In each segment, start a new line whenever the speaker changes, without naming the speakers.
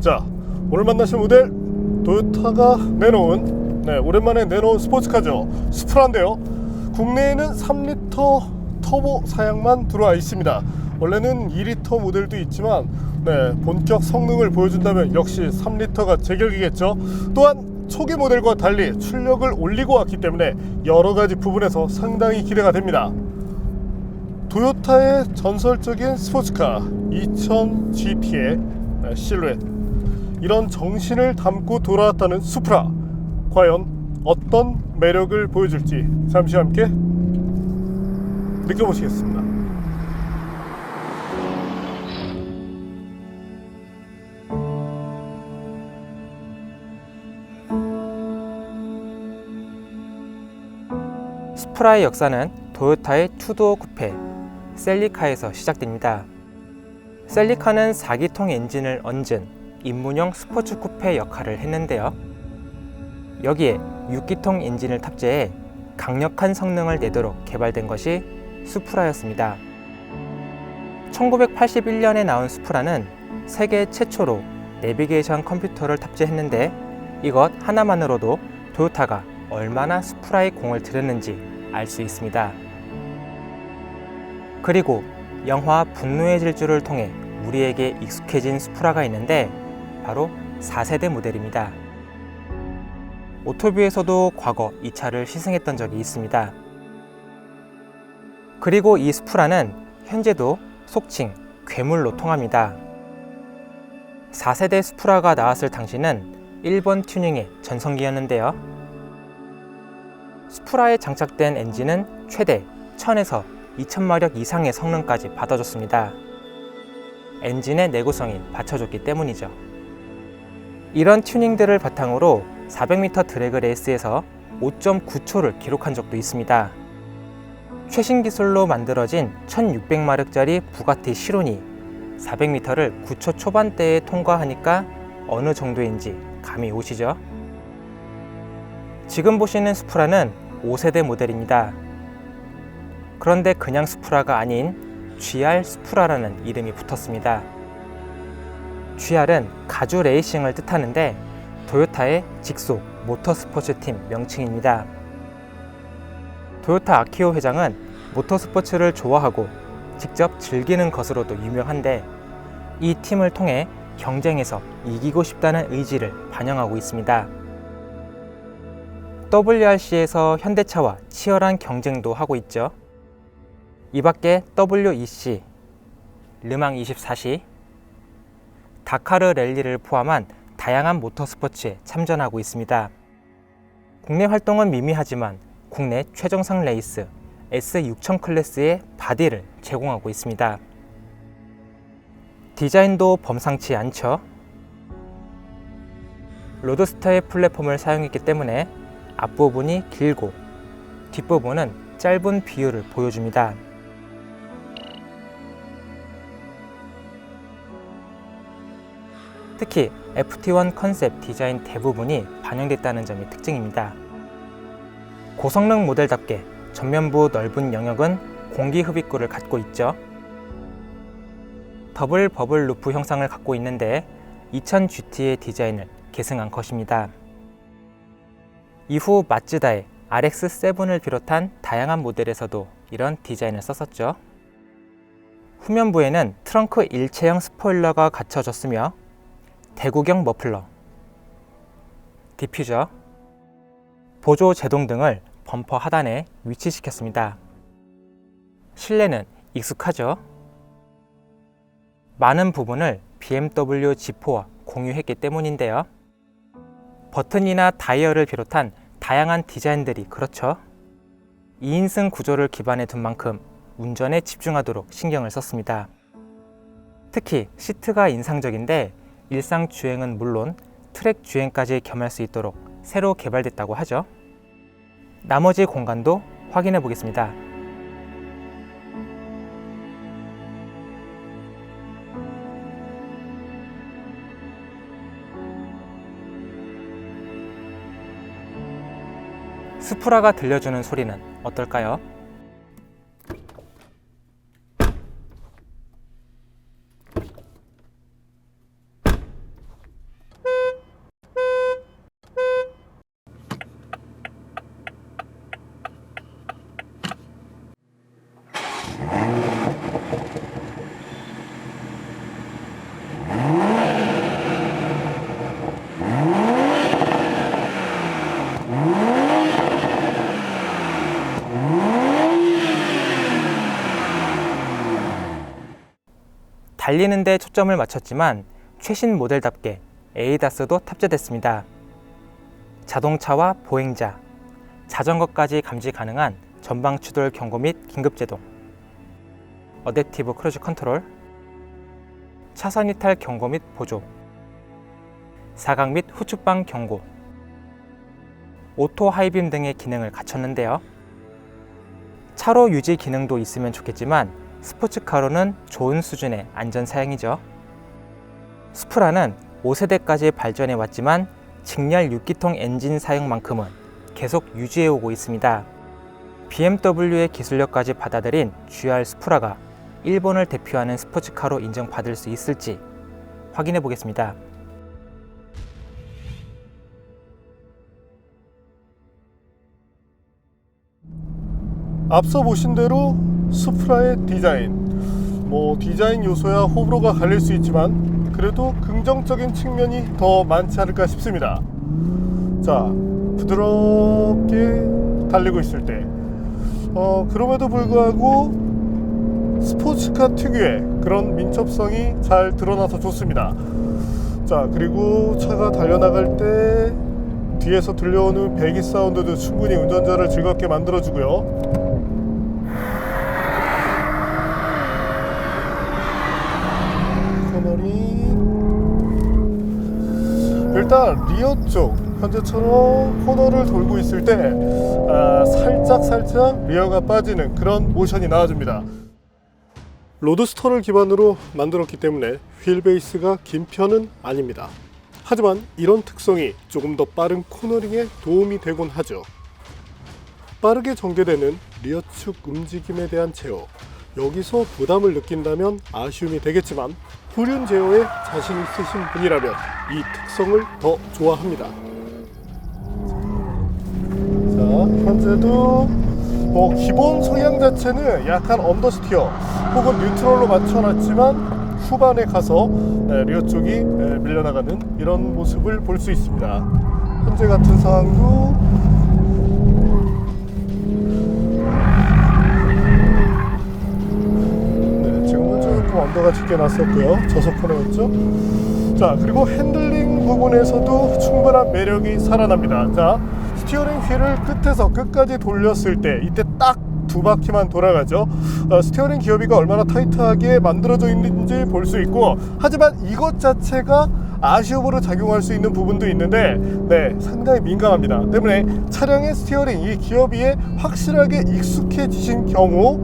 자, 오늘 만나실 모델 도요타가 내놓은 오랜만에 내놓은 스포츠카죠. 수프라인데요. 국내에는 3리터 터보 사양만 들어와 있습니다. 원래는 2리터 모델도 있지만 본격 성능을 보여준다면 역시 3리터가 제격이겠죠. 또한 초기 모델과 달리 출력을 올리고 왔기 때문에 여러가지 부분에서 상당히 기대가 됩니다. 도요타의 전설적인 스포츠카 2000 GT의 실루엣, 이런 정신을 담고 돌아왔다는 수프라, 과연 어떤 매력을 보여줄지 잠시 함께 느껴보시겠습니다.
수프라의 역사는 도요타의 투도어 쿠페 셀리카에서 시작됩니다. 셀리카는 4기통 엔진을 얹은 입문형 스포츠 쿠페 역할을 했는데요. 여기에 6기통 엔진을 탑재해 강력한 성능을 내도록 개발된 것이 수프라였습니다. 1981년에 나온 수프라는 세계 최초로 내비게이션 컴퓨터를 탑재했는데, 이것 하나만으로도 도요타가 얼마나 수프라의 공을 들였는지 알 수 있습니다. 그리고 영화 분노의 질주를 통해 우리에게 익숙해진 수프라가 있는데 바로 4세대 모델입니다. 오토뷰에서도 과거 이 차를 시승했던 적이 있습니다. 그리고 이 수프라는 현재도 속칭 괴물로 통합니다. 4세대 수프라가 나왔을 당시는 1번 튜닝의 전성기였는데요. 수프라에 장착된 엔진은 최대 1000에서 2000마력 이상의 성능까지 받아줬습니다. 엔진의 내구성이 받쳐줬기 때문이죠. 이런 튜닝들을 바탕으로 400m 드래그 레이스에서 5.9초를 기록한 적도 있습니다. 최신 기술로 만들어진 1600마력짜리 부가티 시론이 400m를 9초 초반대에 통과하니까 어느 정도인지 감이 오시죠? 지금 보시는 수프라는 5세대 모델입니다. 그런데 그냥 수프라가 아닌 GR 수프라라는 이름이 붙었습니다. GR은 가주 레이싱을 뜻하는데 도요타의 직속 모터스포츠 팀 명칭입니다. 도요타 아키오 회장은 모터스포츠를 좋아하고 직접 즐기는 것으로도 유명한데, 이 팀을 통해 경쟁에서 이기고 싶다는 의지를 반영하고 있습니다. WRC에서 현대차와 치열한 경쟁도 하고 있죠. 이 밖에 WEC, 르망 24시, 다카르 랠리를 포함한 다양한 모터스포츠에 참전하고 있습니다. 국내 활동은 미미하지만 국내 최정상 레이스 S6000 클래스의 바디를 제공하고 있습니다. 디자인도 범상치 않죠. 로드스터의 플랫폼을 사용했기 때문에 앞부분이 길고 뒷부분은 짧은 비율을 보여줍니다. 특히 FT1 컨셉 디자인 대부분이 반영됐다는 점이 특징입니다. 고성능 모델답게 전면부 넓은 영역은 공기 흡입구를 갖고 있죠. 더블 버블 루프 형상을 갖고 있는데 2000 GT의 디자인을 계승한 것입니다. 이후 마츠다의 RX-7을 비롯한 다양한 모델에서도 이런 디자인을 썼었죠. 후면부에는 트렁크 일체형 스포일러가 갖춰졌으며 대구경 머플러, 디퓨저, 보조 제동 등을 범퍼 하단에 위치시켰습니다. 실내는 익숙하죠. 많은 부분을 BMW G4와 공유했기 때문인데요. 버튼이나 다이얼을 비롯한 다양한 디자인들이 그렇죠. 2인승 구조를 기반에 둔 만큼 운전에 집중하도록 신경을 썼습니다. 특히 시트가 인상적인데 일상 주행은 물론 트랙 주행까지 겸할 수 있도록 새로 개발됐다고 하죠. 나머지 공간도 확인해 보겠습니다. 수프라가 들려주는 소리는 어떨까요? 달리는 데 초점을 맞췄지만 최신 모델답게 ADAS도 탑재됐습니다. 자동차와 보행자, 자전거까지 감지 가능한 전방 추돌 경고 및 긴급제동, 어댑티브 크루즈 컨트롤, 차선 이탈 경고 및 보조, 사각 및 후측방 경고, 오토 하이빔 등의 기능을 갖췄는데요. 차로 유지 기능도 있으면 좋겠지만 스포츠카로는 좋은 수준의 안전 사양이죠. 수프라는 5세대까지 발전해 왔지만 직렬 6기통 엔진 사용만큼은 계속 유지해오고 있습니다. BMW의 기술력까지 받아들인 GR 수프라가 일본을 대표하는 스포츠카로 인정받을 수 있을지 확인해 보겠습니다.
앞서 보신 대로 수프라의 디자인, 디자인 요소야 호불호가 갈릴 수 있지만 그래도 긍정적인 측면이 더 많지 않을까 싶습니다. 자, 부드럽게 달리고 있을 때 그럼에도 불구하고 스포츠카 특유의 그런 민첩성이 잘 드러나서 좋습니다. 자, 그리고 차가 달려나갈 때 뒤에서 들려오는 배기 사운드도 충분히 운전자를 즐겁게 만들어주고요. 일단 리어 쪽 현재처럼 코너를 돌고 있을 때 살짝 리어가 빠지는 그런 모션이 나와줍니다. 로드스터를 기반으로 만들었기 때문에 휠베이스가 긴 편은 아닙니다. 하지만 이런 특성이 조금 더 빠른 코너링에 도움이 되곤 하죠. 빠르게 전개되는 리어 축 움직임에 대한 제어, 여기서 부담을 느낀다면 아쉬움이 되겠지만 후륜 제어에 자신 있으신 분이라면 이 특성을 더 좋아합니다. 자, 현재도 기본 성향 자체는 약간 언더스티어 혹은 뉴트럴로 맞춰놨지만 후반에 가서 리어 쪽이 밀려나가는 이런 모습을 볼 수 있습니다. 현재 같은 상황도 언더가 짙게 났었고요. 저속 코너였죠. 자, 그리고 핸들링 부분에서도 충분한 매력이 살아납니다. 자, 스티어링 휠을 끝에서 끝까지 돌렸을 때 이때 딱 두 바퀴만 돌아가죠. 스티어링 기어비가 얼마나 타이트하게 만들어져 있는지 볼 수 있고, 하지만 이것 자체가 아쉬움으로 작용할 수 있는 부분도 있는데 상당히 민감합니다. 때문에 차량의 스티어링, 이 기어비에 확실하게 익숙해지신 경우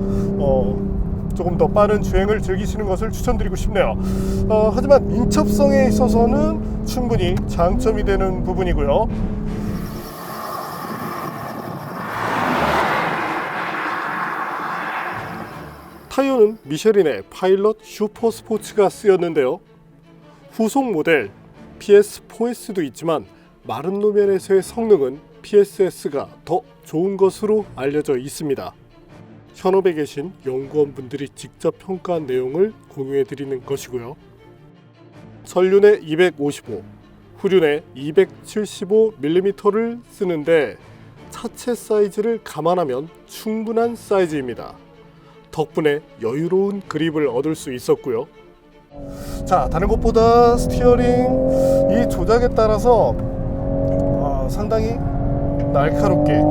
조금 더 빠른 주행을 즐기시는 것을 추천드리고 싶네요. 하지만 민첩성에 있어서는 충분히 장점이 되는 부분이고요. 타이어는 미쉐린의 파일럿 슈퍼 스포츠가 쓰였는데요. 후속 모델 PS4S도 있지만 마른路面에서의 성능은 PSS가 더 좋은 것으로 알려져 있습니다. 현업에 계신 연구원분들이 직접 평가한 내용을 공유해 드리는 것이고요. 전륜에 255, 후륜에 275mm를 쓰는데 차체 사이즈를 감안하면 충분한 사이즈입니다. 덕분에 여유로운 그립을 얻을 수 있었고요. 자, 다른 것보다 스티어링 이 조작에 따라서 상당히 날카롭게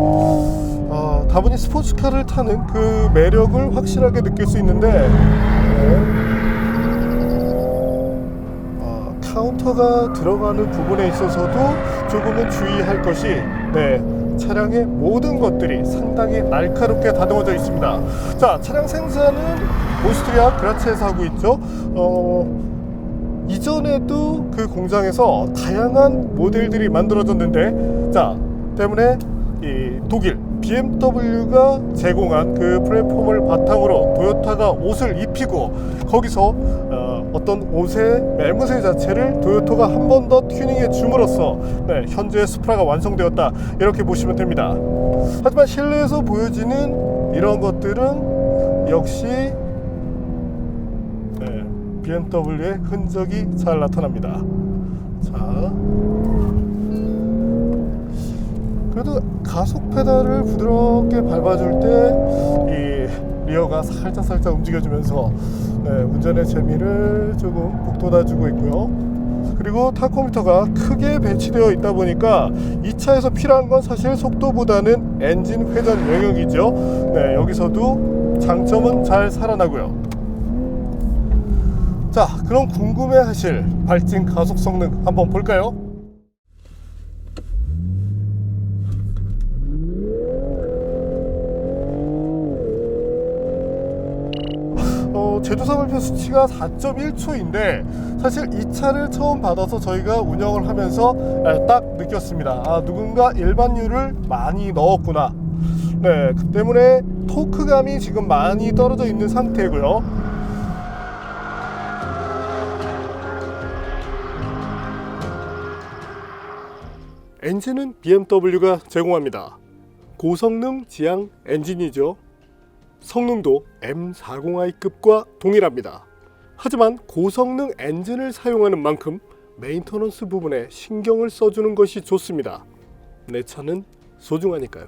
다분히 스포츠카를 타는 그 매력을 확실하게 느낄 수 있는데 카운터가 들어가는 부분에 있어서도 조금은 주의할 것이 차량의 모든 것들이 상당히 날카롭게 다듬어져 있습니다. 자, 차량 생산은 오스트리아 그라츠에서 하고 있죠. 이전에도 그 공장에서 다양한 모델들이 만들어졌는데 때문에 이 독일 BMW가 제공한 그 플랫폼을 바탕으로 토요타가 옷을 입히고 거기서 어떤 옷의 매무새 자체를 토요타가 한 번 더 튜닝해 줌으로써 현재 수프라가 완성되었다, 이렇게 보시면 됩니다. 하지만 실내에서 보여지는 이런 것들은 역시 BMW의 흔적이 잘 나타납니다. 자, 그래도 가속 페달을 부드럽게 밟아줄 때 이 리어가 살짝 움직여주면서 운전의 재미를 조금 북돋아주고 있고요. 그리고 타코미터가 크게 배치되어 있다 보니까 이 차에서 필요한 건 사실 속도보다는 엔진 회전 영역이죠. 여기서도 장점은 잘 살아나고요. 자, 그럼 궁금해하실 발진 가속 성능 한번 볼까요? 제조사 발표 수치가 4.1초인데 사실 이 차를 처음 받아서 저희가 운영을 하면서 딱 느꼈습니다. 누군가 일반유를 많이 넣었구나. 그 때문에 토크감이 지금 많이 떨어져 있는 상태고요. 엔진은 BMW가 제공합니다. 고성능 지향 엔진이죠. 성능도 M40i급과 동일합니다. 하지만 고성능 엔진을 사용하는 만큼 메인터넌스 부분에 신경을 써주는 것이 좋습니다. 내 차는 소중하니까요.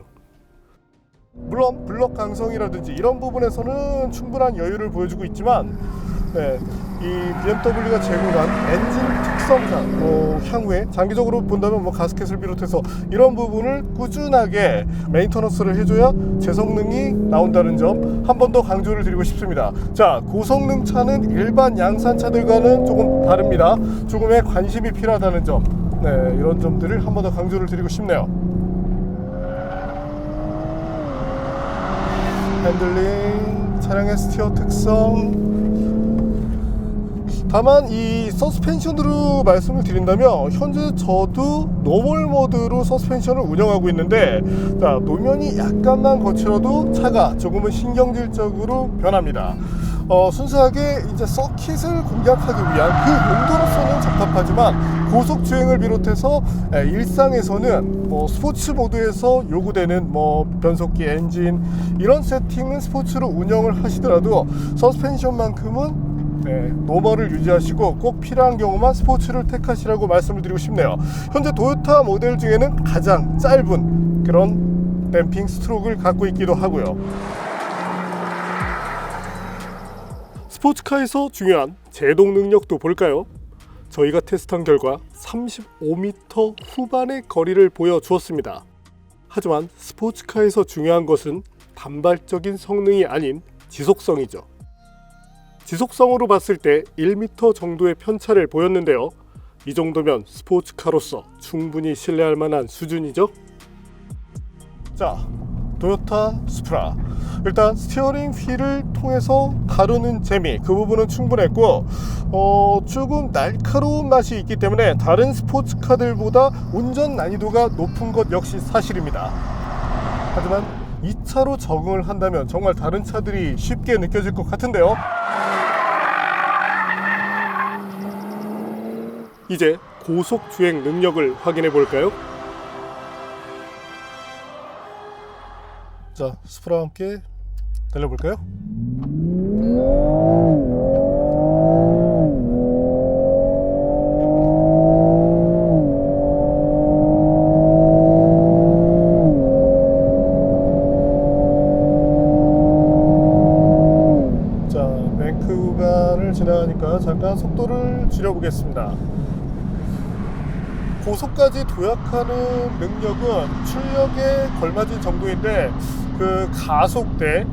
물론 블럭 강성이라든지 이런 부분에서는 충분한 여유를 보여주고 있지만 이 BMW가 제공한 엔진 특성상 향후에 장기적으로 본다면 가스켓을 비롯해서 이런 부분을 꾸준하게 메인터넌스를 해줘야 제 성능이 나온다는 점 한 번 더 강조를 드리고 싶습니다. 자, 고성능 차는 일반 양산 차들과는 조금 다릅니다. 조금의 관심이 필요하다는 점, 이런 점들을 한 번 더 강조를 드리고 싶네요. 핸들링, 차량의 스티어 특성. 다만 이 서스펜션으로 말씀을 드린다면 현재 저도 노멀 모드로 서스펜션을 운영하고 있는데, 자, 노면이 약간만 거칠어도 차가 조금은 신경질적으로 변합니다. 순수하게 이제 서킷을 공략하기 위한 그 용도로서는 적합하지만 고속 주행을 비롯해서 일상에서는 스포츠 모드에서 요구되는 변속기, 엔진 이런 세팅은 스포츠로 운영을 하시더라도 서스펜션만큼은 노멀을 유지하시고 꼭 필요한 경우만 스포츠를 택하시라고 말씀을 드리고 싶네요. 현재 도요타 모델 중에는 가장 짧은 그런 댐핑 스트로크를 갖고 있기도 하고요. 스포츠카에서 중요한 제동 능력도 볼까요? 저희가 테스트한 결과 35m 후반의 거리를 보여주었습니다. 하지만 스포츠카에서 중요한 것은 단발적인 성능이 아닌 지속성이죠. 지속성으로 봤을 때 1m 정도의 편차를 보였는데요. 이 정도면 스포츠카로서 충분히 신뢰할 만한 수준이죠. 자, 도요타 수프라. 일단 스티어링 휠을 통해서 다루는 재미, 그 부분은 충분했고 조금 날카로운 맛이 있기 때문에 다른 스포츠카들보다 운전 난이도가 높은 것 역시 사실입니다. 하지만 이 차로 적응을 한다면 정말 다른 차들이 쉽게 느껴질 것 같은데요. 이제 고속 주행 능력을 확인해 볼까요? 자, 수프라와 함께 달려볼까요? 자, 뱅크 구간을 지나가니까 잠깐 속도를 줄여보겠습니다. 고속까지 도약하는 능력은 출력에 걸맞은 정도인데 그 가속대,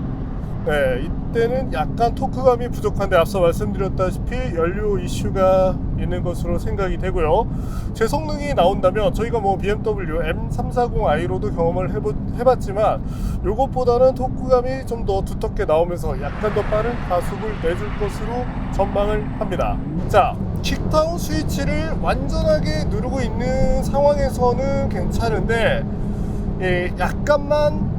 이때는 약간 토크감이 부족한데 앞서 말씀드렸다시피 연료 이슈가 있는 것으로 생각이 되고요. 제 성능이 나온다면 저희가 BMW M340i로도 경험을 해봤지만 이것보다는 토크감이 좀 더 두텁게 나오면서 약간 더 빠른 가속을 내줄 것으로 전망을 합니다. 자, 킥다운 스위치를 완전하게 누르고 있는 상황에서는 괜찮은데 약간만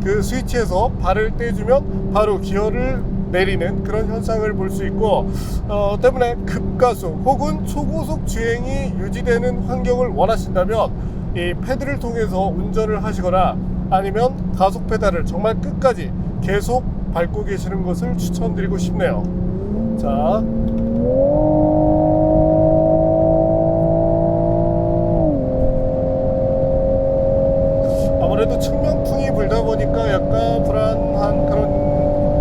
그 스위치에서 발을 떼주면 바로 기어를 내리는 그런 현상을 볼 수 있고 때문에 급가속 혹은 초고속 주행이 유지되는 환경을 원하신다면 이 패드를 통해서 운전을 하시거나 아니면 가속 페달을 정말 끝까지 계속 밟고 계시는 것을 추천드리고 싶네요. 자, 아무래도 측면풍이 불다 보니까 약간 불안한 그런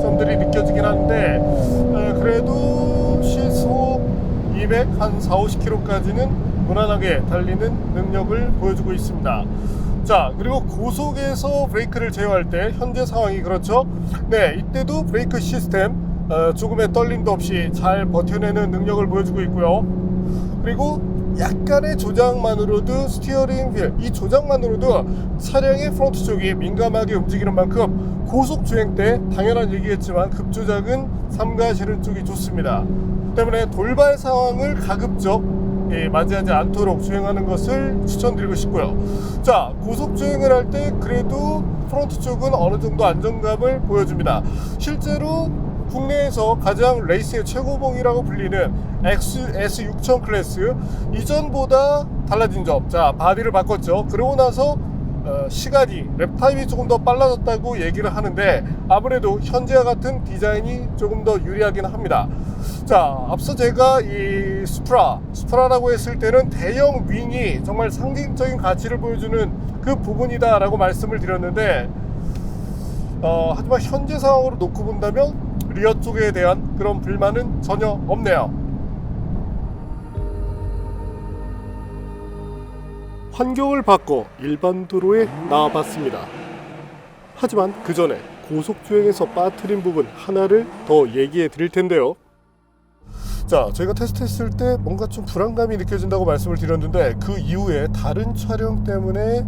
점들이 느껴지긴 하는데 그래도 시속 200, 한 4-50km까지는 무난하게 달리는 능력을 보여주고 있습니다. 자, 그리고 고속에서 브레이크를 제어할 때 현재 상황이 그렇죠. 네, 이때도 브레이크 시스템 조금의 떨림도 없이 잘 버텨내는 능력을 보여주고 있고요. 그리고 약간의 조작만으로도 스티어링 휠, 이 조작만으로도 차량의 프론트 쪽이 민감하게 움직이는 만큼 고속 주행 때 당연한 얘기겠지만 급조작은 삼가시는 쪽이 좋습니다. 때문에 돌발 상황을 가급적 맞이하지 않도록 주행하는 것을 추천드리고 싶고요. 자, 고속 주행을 할 때 그래도 프론트 쪽은 어느 정도 안정감을 보여줍니다. 실제로 국내에서 가장 레이스의 최고봉이라고 불리는 S6000 클래스, 이전보다 달라진 점, 자, 바디를 바꿨죠. 그러고 나서 시간이, 랩타임이 조금 더 빨라졌다고 얘기를 하는데 아무래도 현재와 같은 디자인이 조금 더 유리하긴 합니다. 자, 앞서 제가 이 수프라라고 했을 때는 대형 윙이 정말 상징적인 가치를 보여주는 그 부분이다 라고 말씀을 드렸는데 하지만 현재 상황으로 놓고 본다면 리어 쪽에 대한 그런 불만은 전혀 없네요. 환경을 바꿔 일반 도로에 나와봤습니다. 하지만 그 전에 고속주행에서 빠뜨린 부분 하나를 더 얘기해 드릴 텐데요. 자, 저희가 테스트했을 때 뭔가 좀 불안감이 느껴진다고 말씀을 드렸는데 그 이후에 다른 촬영 때문에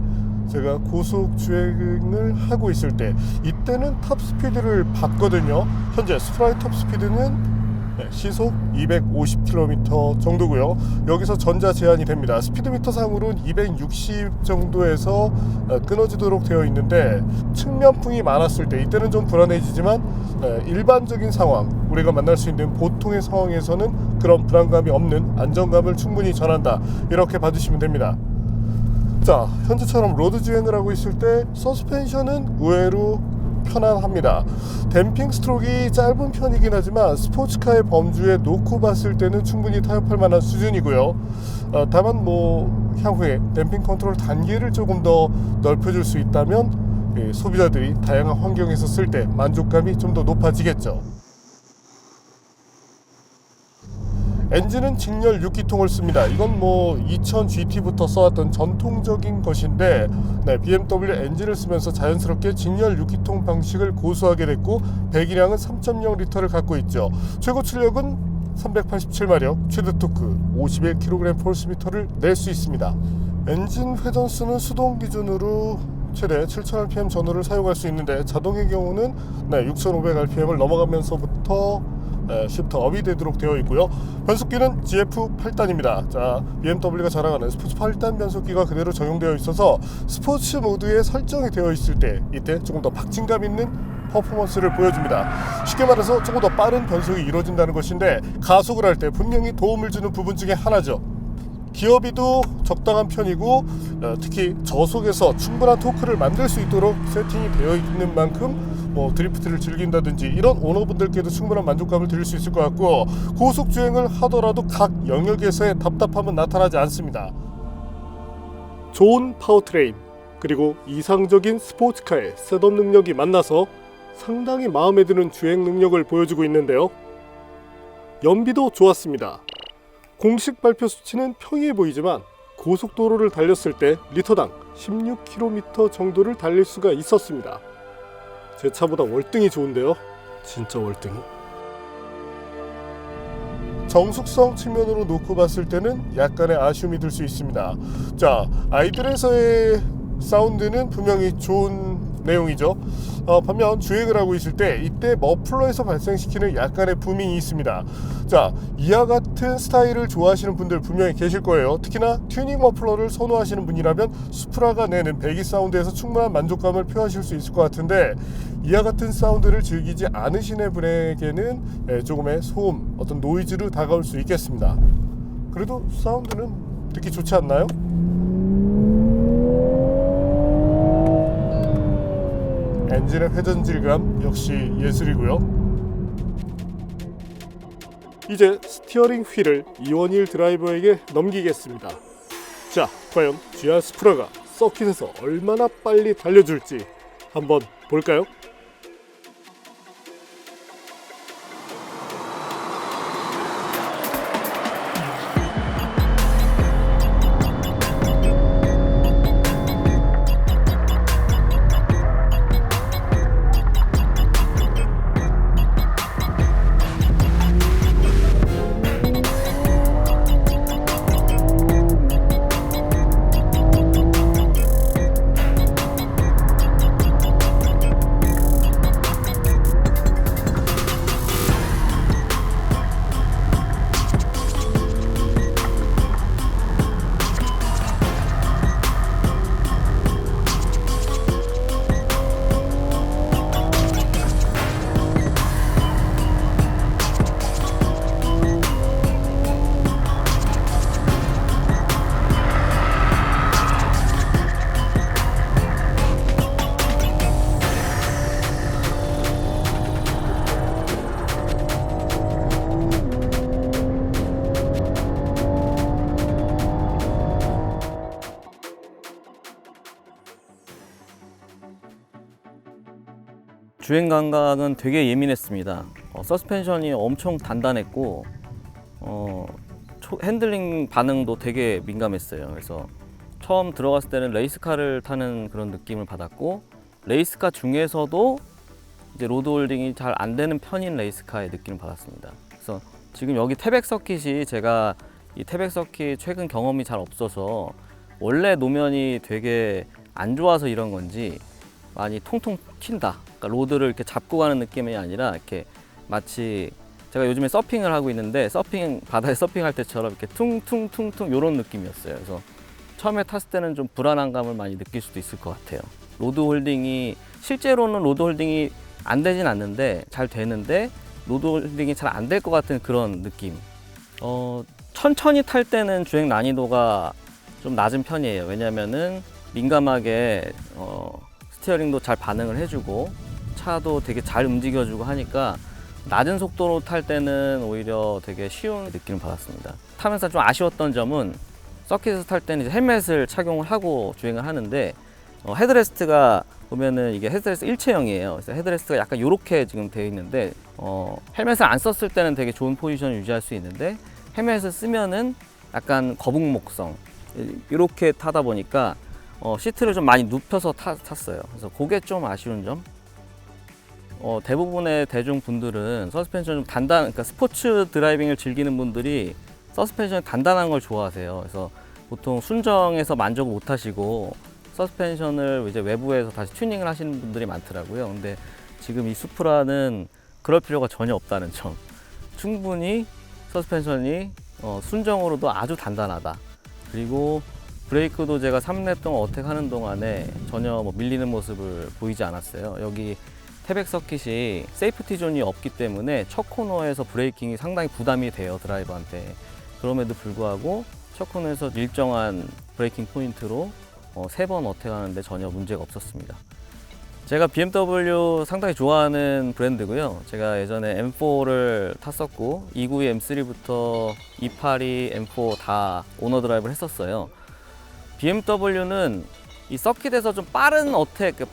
제가 고속 주행을 하고 있을 때 이때는 탑 스피드를 봤거든요. 현재 스프라의 탑 스피드는 시속 250km 정도고요. 여기서 전자 제한이 됩니다. 스피드미터 상으로는 260 정도에서 끊어지도록 되어 있는데 측면풍이 많았을 때 이때는 좀 불안해지지만 일반적인 상황, 우리가 만날 수 있는 보통의 상황에서는 그런 불안감이 없는 안정감을 충분히 전한다, 이렇게 봐주시면 됩니다. 자, 현재처럼 로드 주행을 하고 있을 때 서스펜션은 의외로 편안합니다. 댐핑 스트로크가 짧은 편이긴 하지만 스포츠카의 범주에 놓고 봤을 때는 충분히 타협할 만한 수준이고요. 다만 향후에 댐핑 컨트롤 단계를 조금 더 넓혀줄 수 있다면 소비자들이 다양한 환경에서 쓸 때 만족감이 좀 더 높아지겠죠. 엔진은 직렬 6기통을 씁니다. 이건 2000 GT부터 써왔던 전통적인 것인데 BMW 엔진을 쓰면서 자연스럽게 직렬 6기통 방식을 고수하게 됐고 배기량은 3.0L를 갖고 있죠. 최고 출력은 387마력, 최대 토크 51kgpm를 낼 수 있습니다. 엔진 회전수는 수동 기준으로 최대 7000rpm 전후를 사용할 수 있는데 자동의 경우는 6500rpm을 넘어가면서부터 시프트 업이 되도록 되어 있고요. 변속기는 GF 8단입니다. 자, BMW가 자랑하는 스포츠 8단 변속기가 그대로 적용되어 있어서 스포츠 모드에 설정이 되어 있을 때 이때 조금 더 박진감 있는 퍼포먼스를 보여줍니다. 쉽게 말해서 조금 더 빠른 변속이 이루어진다는 것인데 가속을 할 때 분명히 도움을 주는 부분 중에 하나죠. 기어비도 적당한 편이고 특히 저속에서 충분한 토크를 만들 수 있도록 세팅이 되어 있는 만큼 드리프트를 즐긴다든지 이런 오너분들께도 충분한 만족감을 드릴 수 있을 것 같고 고속 주행을 하더라도 각 영역에서의 답답함은 나타나지 않습니다. 좋은 파워트레인 그리고 이상적인 스포츠카의 셋업 능력이 만나서 상당히 마음에 드는 주행 능력을 보여주고 있는데요. 연비도 좋았습니다. 공식 발표 수치는 평이해 보이지만 고속도로를 달렸을 때 리터당 16km 정도를 달릴 수가 있었습니다. 제 차보다 월등히 좋은데요. 진짜 월등히. 정숙성 측면으로 놓고 봤을 때는 약간의 아쉬움이 들 수 있습니다. 자, 아이들에서의 사운드는 분명히 좋은 내용이죠. 반면 주행을 하고 있을 때 이때 머플러에서 발생시키는 약간의 부밍이 있습니다. 자, 이와 같은 스타일을 좋아하시는 분들 분명히 계실 거예요. 특히나 튜닝 머플러를 선호하시는 분이라면 수프라가 내는 배기 사운드에서 충분한 만족감을 표하실 수 있을 것 같은데 이와 같은 사운드를 즐기지 않으시는 분에게는 조금의 소음, 어떤 노이즈로 다가올 수 있겠습니다. 그래도 사운드는 듣기 좋지 않나요? 엔진의 회전 질감 역시 예술이고요. 이제 스티어링 휠을 이원일 드라이버에게 넘기겠습니다. 자, 과연 GR 스프라가 서킷에서 얼마나 빨리 달려줄지 한번 볼까요?
주행 감각은 되게 예민했습니다. 서스펜션이 엄청 단단했고 핸들링 반응도 되게 민감했어요. 그래서 처음 들어갔을 때는 레이스카를 타는 그런 느낌을 받았고, 레이스카 중에서도 이제 로드 홀딩이 잘 안 되는 편인 레이스카의 느낌을 받았습니다. 그래서 지금 여기 태백 서킷이, 제가 이 태백 서킷 최근 경험이 잘 없어서 원래 노면이 되게 안 좋아서 이런 건지 많이 통통 튄다. 그러니까 로드를 이렇게 잡고 가는 느낌이 아니라 이렇게 마치 제가 요즘에 서핑을 하고 있는데 바다에 서핑할 때처럼 이렇게 퉁퉁퉁퉁 이런 느낌이었어요. 그래서 처음에 탔을 때는 좀 불안한 감을 많이 느낄 수도 있을 것 같아요. 로드 홀딩이, 실제로는 로드 홀딩이 안 되진 않는데 잘 되는데 로드 홀딩이 잘 안 될 것 같은 그런 느낌. 천천히 탈 때는 주행 난이도가 좀 낮은 편이에요. 왜냐면은 민감하게 스티어링도 잘 반응을 해주고 차도 되게 잘 움직여주고 하니까 낮은 속도로 탈 때는 오히려 되게 쉬운 느낌을 받았습니다. 타면서 좀 아쉬웠던 점은 서킷에서 탈 때는 이제 헬멧을 착용을 하고 주행을 하는데 헤드레스트가 보면은 이게 헤드레스트 일체형이에요. 그래서 헤드레스트가 약간 이렇게 지금 되어 있는데 헬멧을 안 썼을 때는 되게 좋은 포지션을 유지할 수 있는데 헬멧을 쓰면은 약간 거북목성 이렇게 타다 보니까 시트를 좀 많이 눕혀서 탔어요. 그래서 그게 좀 아쉬운 점. 대부분의 대중분들은 서스펜션 좀 그러니까 스포츠 드라이빙을 즐기는 분들이 서스펜션이 단단한 걸 좋아하세요. 그래서 보통 순정에서 만족을 못 하시고 서스펜션을 이제 외부에서 다시 튜닝을 하시는 분들이 많더라고요. 근데 지금 이 수프라는 그럴 필요가 전혀 없다는 점. 충분히 서스펜션이 순정으로도 아주 단단하다. 그리고 브레이크도 제가 3렙 동안 어택하는 동안에 전혀 밀리는 모습을 보이지 않았어요. 여기 태백 서킷이 세이프티 존이 없기 때문에 첫 코너에서 브레이킹이 상당히 부담이 돼요, 드라이버한테. 그럼에도 불구하고 첫 코너에서 일정한 브레이킹 포인트로 3번 어택하는데 전혀 문제가 없었습니다. 제가 BMW 상당히 좋아하는 브랜드고요. 제가 예전에 M4를 탔었고 292 M3부터 282 M4 다 오너 드라이브를 했었어요. BMW는 이 서킷에서 좀 빠른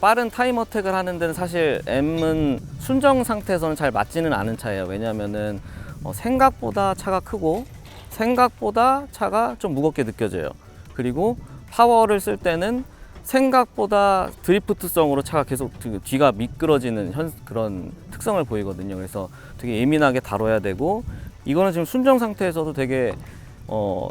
빠른 타임 어택을 하는 데는 사실 M은 순정 상태에서는 잘 맞지는 않은 차예요. 왜냐하면은 생각보다 차가 크고 생각보다 차가 좀 무겁게 느껴져요. 그리고 파워를 쓸 때는 생각보다 드리프트성으로 차가 계속 뒤가 미끄러지는 그런 특성을 보이거든요. 그래서 되게 예민하게 다뤄야 되고, 이거는 지금 순정 상태에서도 되게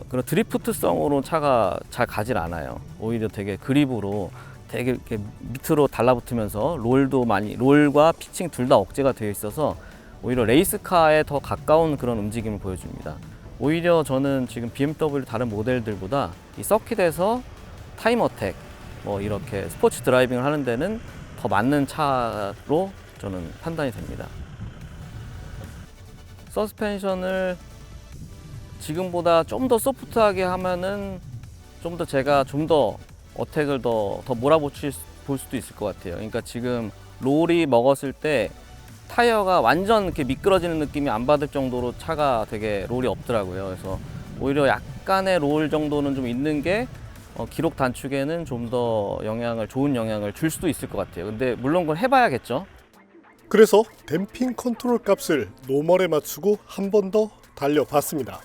그런 드리프트성으로 차가 잘 가질 않아요. 오히려 되게 그립으로 되게 이렇게 밑으로 달라붙으면서 롤과 피칭 둘 다 억제가 되어 있어서 오히려 레이스카에 더 가까운 그런 움직임을 보여줍니다. 오히려 저는 지금 BMW 다른 모델들보다 이 서킷에서 타임 어택, 이렇게 스포츠 드라이빙을 하는 데는 더 맞는 차로 저는 판단이 됩니다. 서스펜션을 지금보다 좀 더 소프트하게 하면은 제가 좀 더 어택을 더 볼 수도 있을 것 같아요. 그러니까 지금 롤이 먹었을 때 타이어가 완전 이렇게 미끄러지는 느낌이 안 받을 정도로 차가 되게 롤이 없더라고요. 그래서 오히려 약간의 롤 정도는 좀 있는 게 기록 단축에는 좀 더 좋은 영향을 줄 수도 있을 것 같아요. 근데 물론 그건 해봐야겠죠.
그래서 댐핑 컨트롤 값을 노멀에 맞추고 한 번 더 달려봤습니다.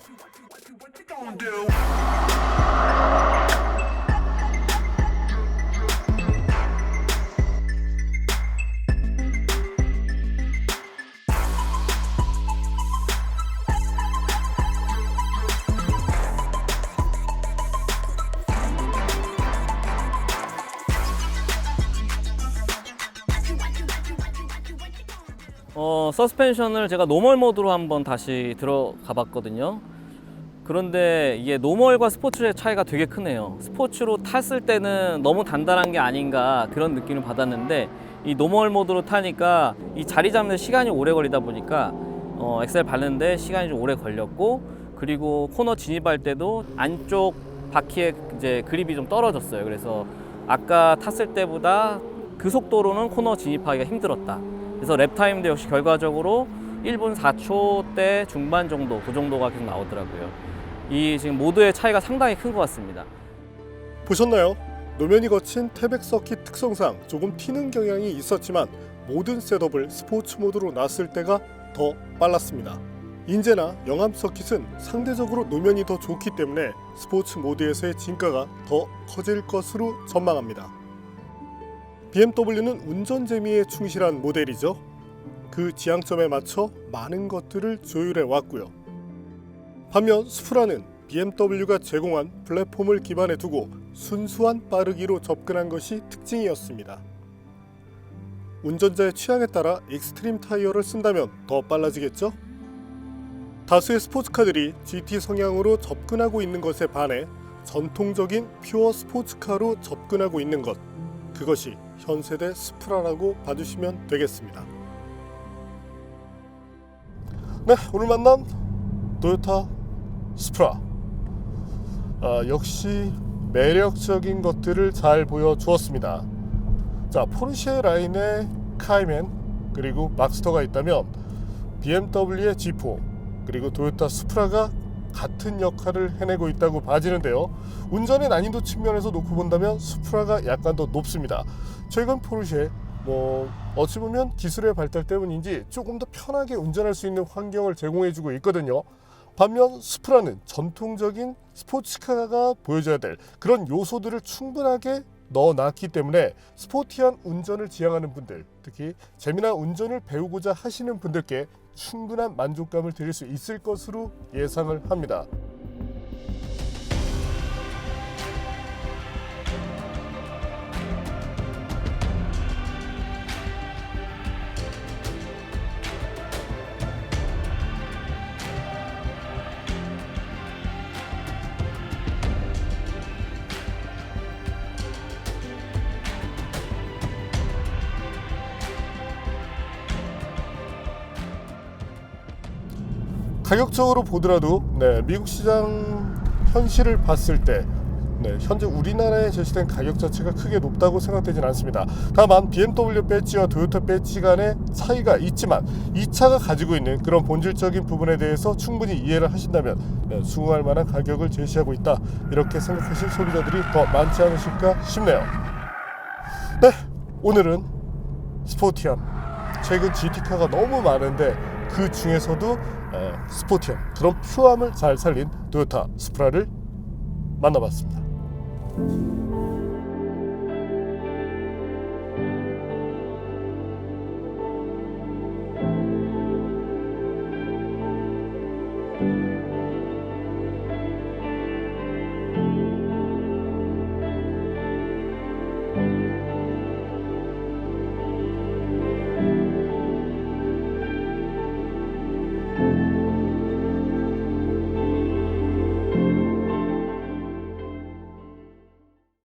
서스펜션을 제가 노멀 모드로 한번 다시 들어가 봤거든요. 그런데 이게 노멀과 스포츠의 차이가 되게 크네요. 스포츠로 탔을 때는 너무 단단한 게 아닌가 그런 느낌을 받았는데, 이 노멀 모드로 타니까 이 자리 잡는 시간이 오래 걸리다 보니까 엑셀 밟는데 시간이 좀 오래 걸렸고, 그리고 코너 진입할 때도 안쪽 바퀴에 이제 그립이 좀 떨어졌어요. 그래서 아까 탔을 때보다 그 속도로는 코너 진입하기가 힘들었다. 그래서 랩타임도 역시 결과적으로 1분 4초대 중반 정도, 그 정도가 계속 나오더라고요. 이 지금 모드의 차이가 상당히 큰 것 같습니다.
보셨나요? 노면이 거친 태백 서킷 특성상 조금 튀는 경향이 있었지만 모든 셋업을 스포츠 모드로 놨을 때가 더 빨랐습니다. 인제나 영암 서킷은 상대적으로 노면이 더 좋기 때문에 스포츠 모드에서의 진가가 더 커질 것으로 전망합니다. BMW는 운전 재미에 충실한 모델이죠. 그 지향점에 맞춰 많은 것들을 조율해 왔고요. 반면 수프라는 BMW가 제공한 플랫폼을 기반에 두고 순수한 빠르기로 접근한 것이 특징이었습니다. 운전자의 취향에 따라 익스트림 타이어를 쓴다면 더 빨라지겠죠? 다수의 스포츠카들이 GT 성향으로 접근하고 있는 것에 반해 전통적인 퓨어 스포츠카로 접근하고 있는 것, 그것이 현 세대 스프라라고 봐주시면 되겠습니다. 네, 오늘 만난 토요타 스프라, 역시 매력적인 것들을 잘 보여주었습니다. 자, 포르쉐 라인의 카이맨 그리고 막스터가 있다면 BMW의 G4 그리고 토요타 스프라가 같은 역할을 해내고 있다고 봐지는데요. 운전의 난이도 측면에서 놓고 본다면 스프라가 약간 더 높습니다. 최근 포르쉐 어찌 보면 기술의 발달 때문인지 조금 더 편하게 운전할 수 있는 환경을 제공해주고 있거든요. 반면 스프라는 전통적인 스포츠카가 보여줘야 될 그런 요소들을 충분하게 넣어놨기 때문에 스포티한 운전을 지향하는 분들, 특히 재미난 운전을 배우고자 하시는 분들께 충분한 만족감을 드릴 수 있을 것으로 예상을 합니다. 가격적으로 보더라도 미국 시장 현실을 봤을 때 현재 우리나라에 제시된 가격 자체가 크게 높다고 생각되진 않습니다. 다만 BMW 배지와 토요타 배지 간의 차이가 있지만 이 차가 가지고 있는 그런 본질적인 부분에 대해서 충분히 이해를 하신다면 수긍할 만한 가격을 제시하고 있다, 이렇게 생각하실 소비자들이 더 많지 않으실까 싶네요. 네, 오늘은 스포티한, 최근 GT카가 너무 많은데 그 중에서도 스포티한 그런 퓨어함을 잘 살린 토요타 스프라를 만나봤습니다.